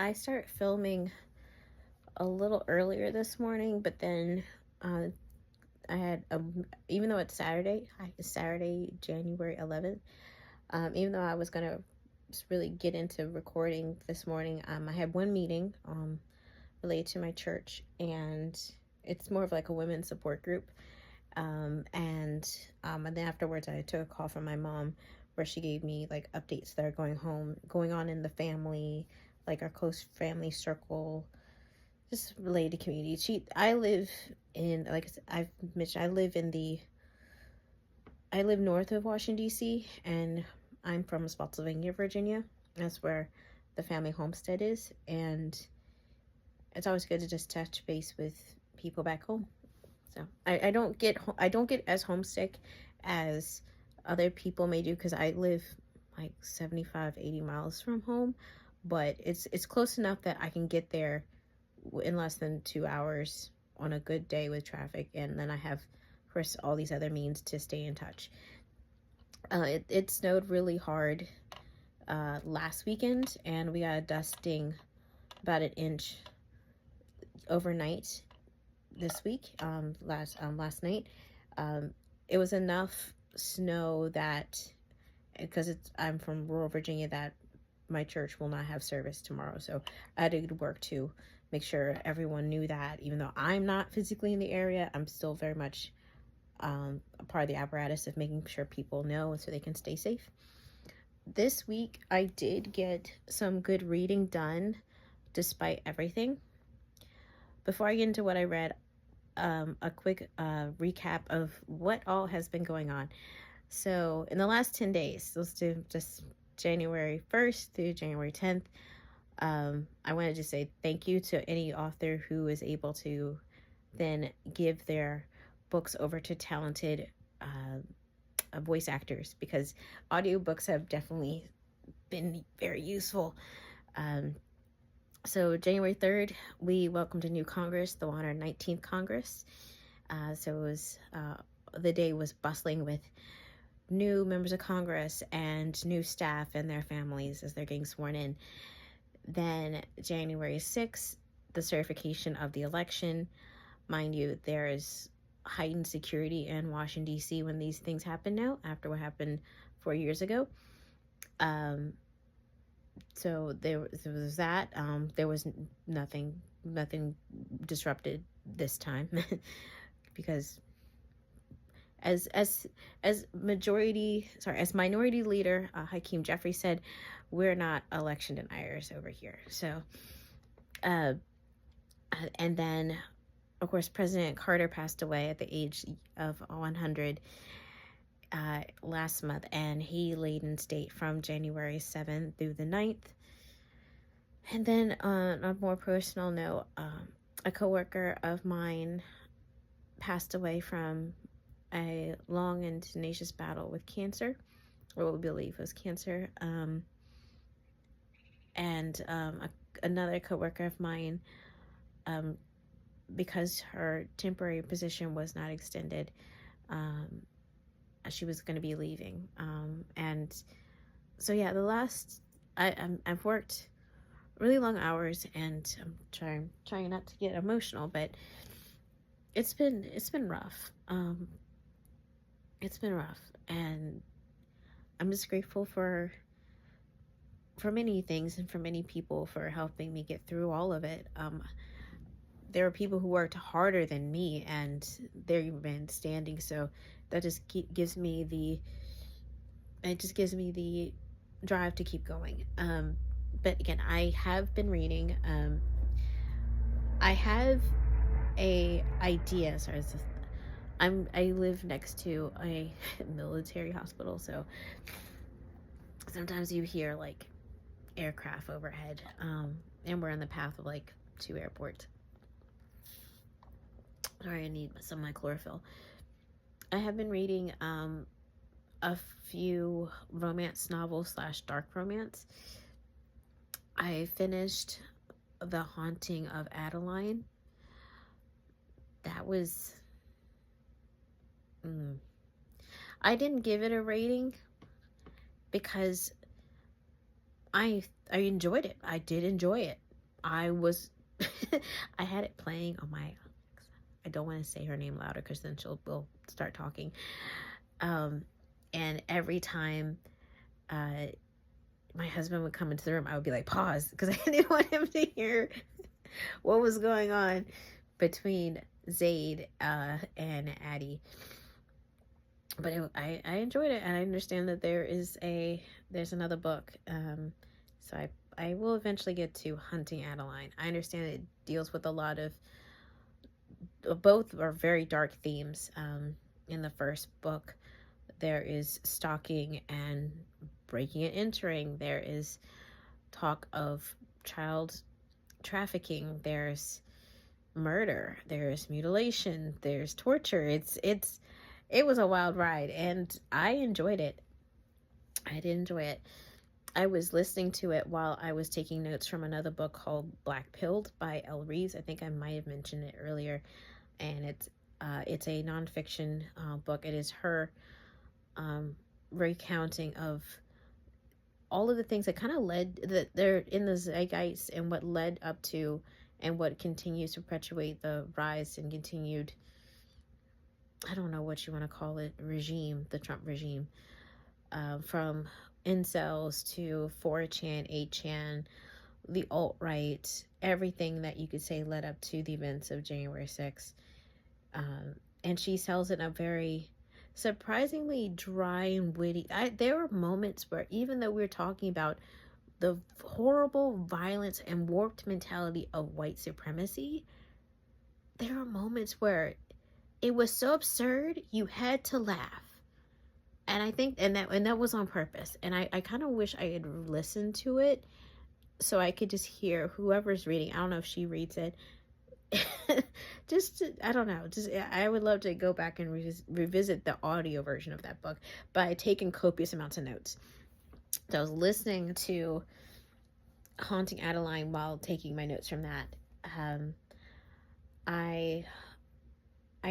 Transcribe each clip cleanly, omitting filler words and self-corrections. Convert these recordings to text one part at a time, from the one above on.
I start filming a little earlier this morning, but then uh, I had even though it's Saturday, January 11th. Even though I was gonna just really get into recording this morning, I had one meeting related to my church, and it's more of like a women's support group. And then afterwards, I took a call from my mom where she gave me like updates that are going on in the family, like our close family circle, just related to community. I live in, like I've mentioned, I live north of Washington D.C. and I'm from Spotsylvania, Virginia. That's where the family homestead is, and it's always good to just touch base with people back home. So I don't get as homesick as other people may do because I live like 75, 80 miles from home, but it's close enough that I can get there in less than 2 hours on a good day with traffic, and then I have, of course, all these other means to stay in touch. It snowed really hard last weekend, and we got a dusting about an inch overnight this week. Last night, it was enough snow that, because I'm from rural Virginia, that my church will not have service tomorrow. So I had to do work to make sure everyone knew that. Even though I'm not physically in the area, I'm still very much a part of the apparatus of making sure people know so they can stay safe. This week, I did get some good reading done despite everything. Before I get into what I read, a quick recap of what all has been going on. So in the last 10 days, let's do just January 1st through January 10th. I wanted to say thank you to any author who is able to then give their books over to talented voice actors, because audiobooks have definitely been very useful. So January 3rd, we welcomed a new Congress, the 119th Congress. So it was, the day was bustling with new members of Congress and new staff and their families as they're getting sworn in. Then January 6th, the certification of the election. Mind you, there is heightened security in Washington, D.C. when these things happen now, after what happened 4 years ago. So there was that. There was nothing disrupted this time because as minority leader Hakeem Jeffries said, we're not election deniers over here. So and then of course President Carter passed away at the age of 100 last month, and he laid in state from January 7th through the 9th. And then on a more personal note, a coworker of mine passed away from a long and tenacious battle with cancer, or what we believe was cancer. Another coworker of mine, because her temporary position was not extended, she was going to be leaving. And so yeah, I've worked really long hours, and I'm trying not to get emotional, but it's been rough. It's been rough, and I'm just grateful for many things and for many people for helping me get through all of it. There are people who worked harder than me, and they've been standing, so that just gives me the drive to keep going. But again, I have been reading. I have a idea. Sorry, I live next to a military hospital, so sometimes you hear like aircraft overhead, and we're on the path of like 2 airports. Sorry, I need some of my chlorophyll. I have been reading a few romance novels / dark romance. I finished The Haunting of Adeline. That was... I didn't give it a rating because I enjoyed it. I did enjoy it. I was, I had it playing on my, I don't want to say her name louder because then will start talking. And every time my husband would come into the room, I would be like, pause, because I didn't want him to hear what was going on between Zaid and Addie. But I enjoyed it, and I understand that there's another book. So I will eventually get to Hunting Adeline. I understand it deals with a lot of, both are very dark themes. In the first book, there is stalking and breaking and entering. There is talk of child trafficking. There's murder. There's mutilation. There's torture. It was a wild ride, and I enjoyed it. I did enjoy it. I was listening to it while I was taking notes from another book called Black Pilled by Elle Reeves. I think I might have mentioned it earlier, and it's a nonfiction book. It is her recounting of all of the things that kind of led, that they're in the zeitgeist, and what led up to and what continues to perpetuate the rise and continued, I don't know what you want to call it, regime, the Trump regime, from incels to 4chan, 8chan, the alt-right, everything that you could say led up to the events of January 6th. And she tells it in a very surprisingly dry and witty. There were moments where, even though we're talking about the horrible violence and warped mentality of white supremacy, there are moments where it was so absurd you had to laugh. And I think, and that was on purpose. And I kind of wish I had listened to it so I could just hear whoever's reading. I don't know if she reads it. I don't know. I would love to go back and revisit the audio version of that book, but I taken copious amounts of notes. So I was listening to Haunting Adeline while taking my notes from that. I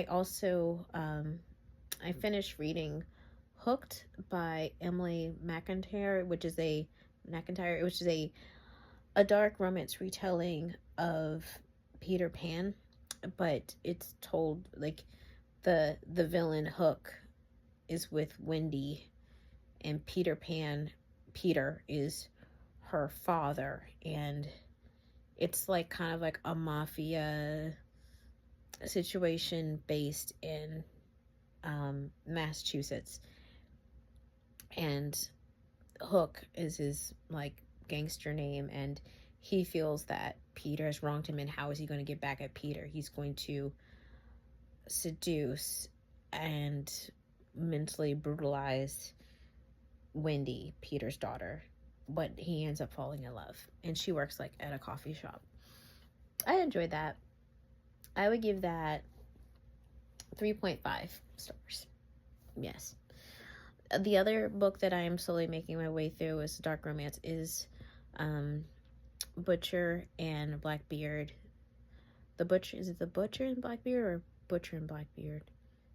also I finished reading Hooked by Emily McIntyre, which is a dark romance retelling of Peter Pan, but it's told like the villain Hook is with Wendy, and Peter is her father, and it's like kind of like a mafia situation based in Massachusetts, and Hook is his like gangster name, and he feels that Peter has wronged him, and how is he going to get back at Peter? He's going to seduce and mentally brutalize Wendy, Peter's daughter, but he ends up falling in love, and she works like at a coffee shop. I enjoyed that. I would give that 3.5 stars. Yes. The other book that I am slowly making my way through is dark romance is Butcher and Blackbeard. Is it the Butcher and Blackbeard or Butcher and Blackbeard?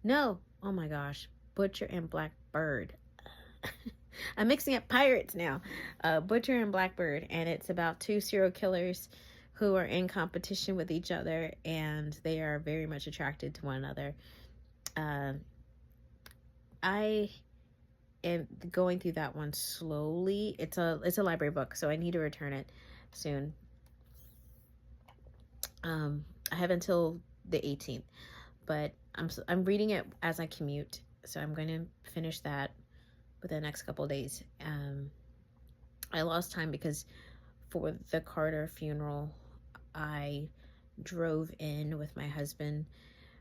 No. Oh my gosh. Butcher and Blackbird. I'm mixing up pirates now. Butcher and Blackbird, and it's about two serial killers who are in competition with each other, and they are very much attracted to one another. I am going through that one slowly. It's a library book, so I need to return it soon. I have until the 18th, but I'm reading it as I commute, so I'm going to finish that within the next couple of days. I lost time because for the Carter funeral, I drove in with my husband.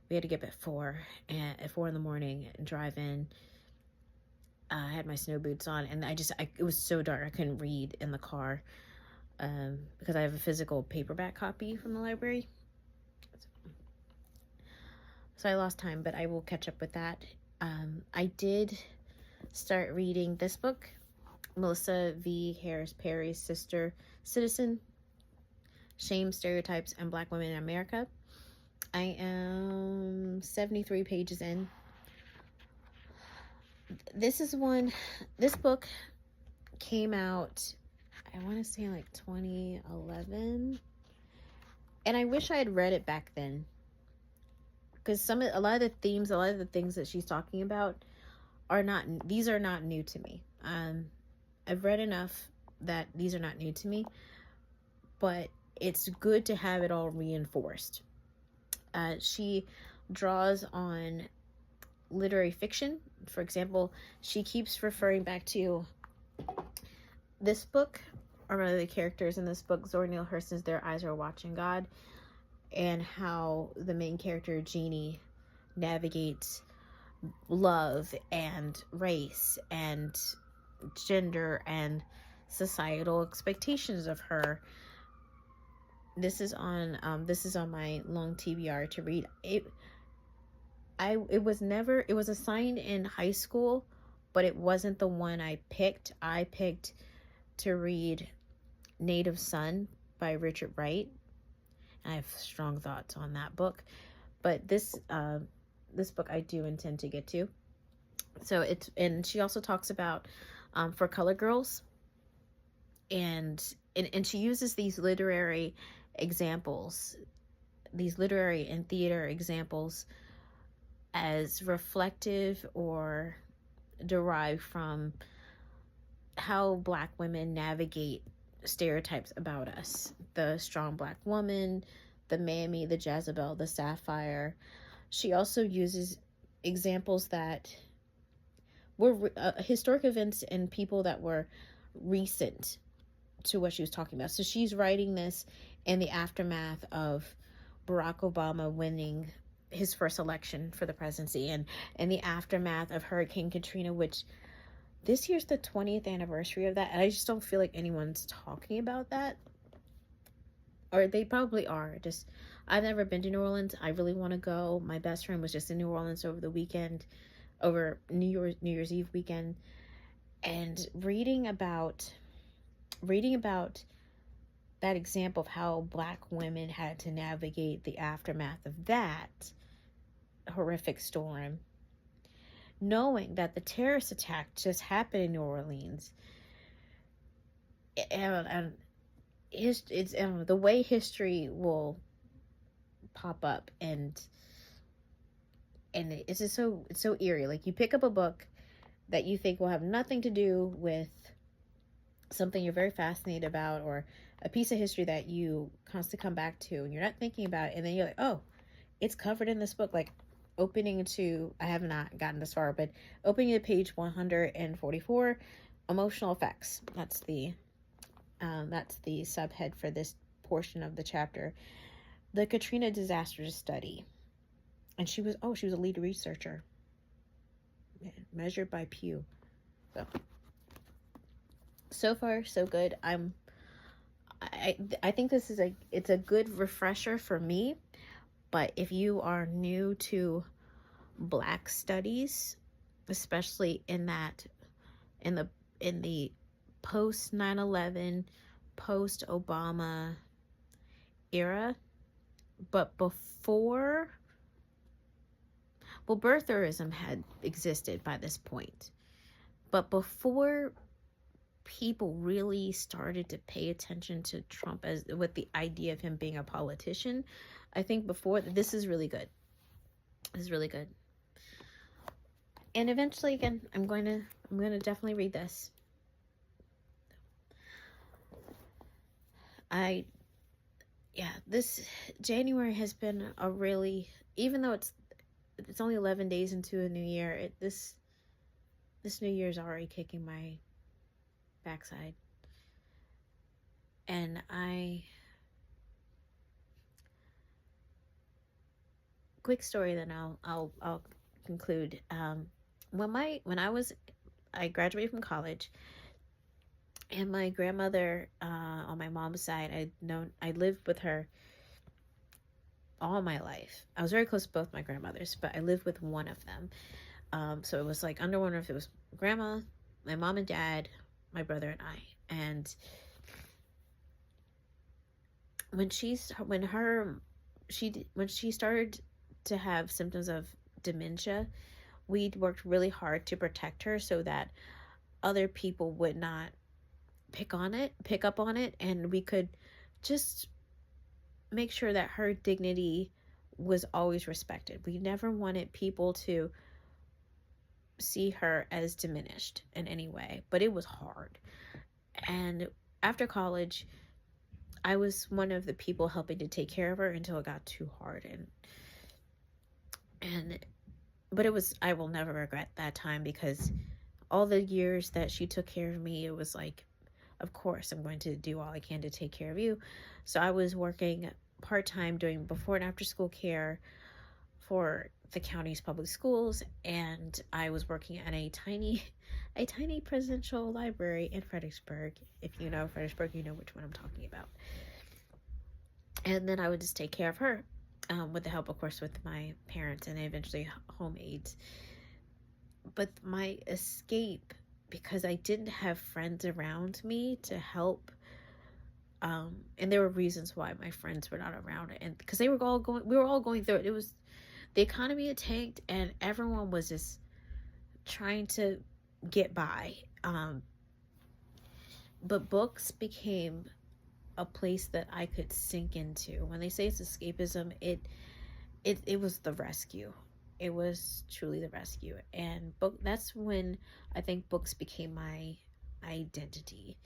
We had to get up at 4 in the morning and drive in. I had my snow boots on, and it was so dark I couldn't read in the car, because I have a physical paperback copy from the library. So I lost time, but I will catch up with that. I did start reading this book, Melissa V. Harris Perry's Sister Citizen, Shame, Stereotypes, and Black Women in America. I am 73 pages in. This book came out, I want to say like 2011. And I wish I had read it back then, because a lot of the themes, a lot of the things that she's talking about these are not new to me. I've read enough that these are not new to me, but it's good to have it all reinforced. She draws on literary fiction. For example, she keeps referring back to this book, or rather the characters in this book, Zora Neale Hurston's Their Eyes Are Watching God, and how the main character, Jeannie, navigates love and race and gender and societal expectations of her. This is on my long TBR to read. It was assigned in high school, but it wasn't the one I picked. I picked to read Native Son by Richard Wright. I have strong thoughts on that book, but this book I do intend to get to. So and she also talks about For Color Girls, and she uses these literary examples, these literary and theater examples, as reflective or derived from how Black women navigate stereotypes about us. The strong Black woman, the Mammy, the Jezebel, the Sapphire. She also uses examples that were historic events and people that were recent to what she was talking about. So she's writing this in the aftermath of Barack Obama winning his first election for the presidency, and in the aftermath of Hurricane Katrina, which this year's the 20th anniversary of that, and I just don't feel like anyone's talking about that. Or they probably are. I've never been to New Orleans. I really want to go. My best friend was just in New Orleans over the weekend, over New Year's Eve weekend, and reading about that example of how Black women had to navigate the aftermath of that horrific storm, knowing that the terrorist attack just happened in New Orleans, and it's the way history will pop up, and it's just it's so eerie. Like, you pick up a book that you think will have nothing to do with something you're very fascinated about, or a piece of history that you constantly come back to, and you're not thinking about it, and then you're like, oh, it's covered in this book. Like, opening to, I have not gotten this far, but opening to page 144, emotional effects. That's the subhead for this portion of the chapter. The Katrina disaster study. And she was a lead researcher, measured by Pew. So far so good. I think this is it's a good refresher for me. But if you are new to Black studies, especially in the post 9/11, post Obama era, but before, well, birtherism had existed by this point, but before people really started to pay attention to Trump with the idea of him being a politician, I think before, this is really good. This is really good. And eventually, again, I'm going to definitely read this. This January has been a really, even though it's only 11 days into a new year, this new year's already kicking my backside. And quick story, then I'll conclude. I graduated from college, and my grandmother, on my mom's side, I lived with her all my life. I was very close to both my grandmothers, but I lived with one of them. So it was like under one roof. It was grandma, my mom and dad, my brother and I. And when she started to have symptoms of dementia, we worked really hard to protect her so that other people would not pick up on it, and we could just make sure that her dignity was always respected. We never wanted people to see her as diminished in any way, but it was hard. And after college, I was one of the people helping to take care of her until it got too hard. And but it was, I will never regret that time, because all the years that she took care of me, it was like, of course I'm going to do all I can to take care of you. So I was working part-time doing before and after school care for the county's public schools, and I was working at a tiny presidential library in Fredericksburg. If you know Fredericksburg, you know which one I'm talking about. And then I would just take care of her, with the help, of course, with my parents and eventually home aides. But my escape, because I didn't have friends around me to help, and there were reasons why my friends were not around, and because we were all going through it. It was, the economy had tanked, and everyone was just trying to get by. But books became a place that I could sink into. When they say it's escapism, it was the rescue. It was truly the rescue. And that's when I think books became my identity.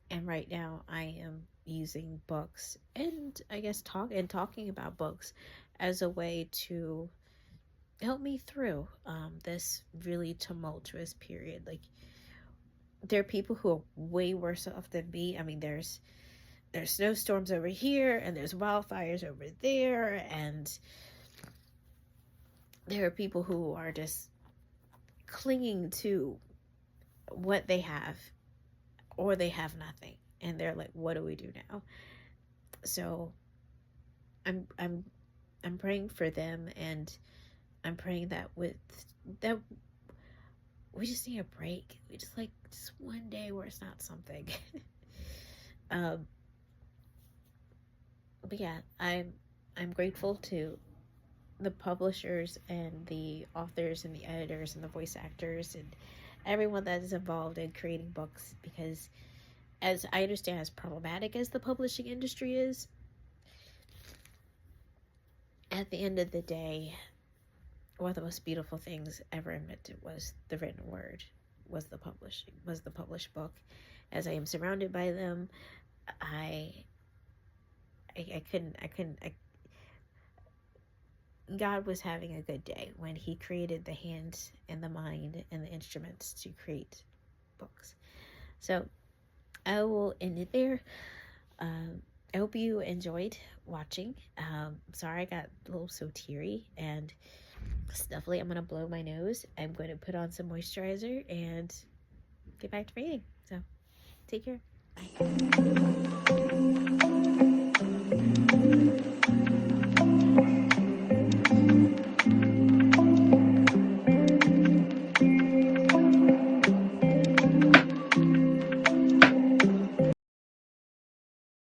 And right now I am using books, and I guess talking about books as a way to help me through this really tumultuous period. Like, there are people who are way worse off than me. I mean, there's snowstorms over here, and there's wildfires over there, and there are people who are just clinging to what they have, or they have nothing, and they're like, what do we do now? So I'm praying for them, and I'm praying that we just need a break. We just one day where it's not something. But yeah, I'm grateful to the publishers and the authors and the editors and the voice actors and everyone that is involved in creating books, because as I understand, as problematic as the publishing industry is, at the end of the day, one of the most beautiful things ever invented was the written word, was the published book. As I am surrounded by them, God was having a good day when he created the hands and the mind and the instruments to create books. So I will end it there. I hope you enjoyed watching. Sorry I got a little so teary and snuffly. I'm going to blow my nose. I'm going to put on some moisturizer and get back to reading. So take care. Bye.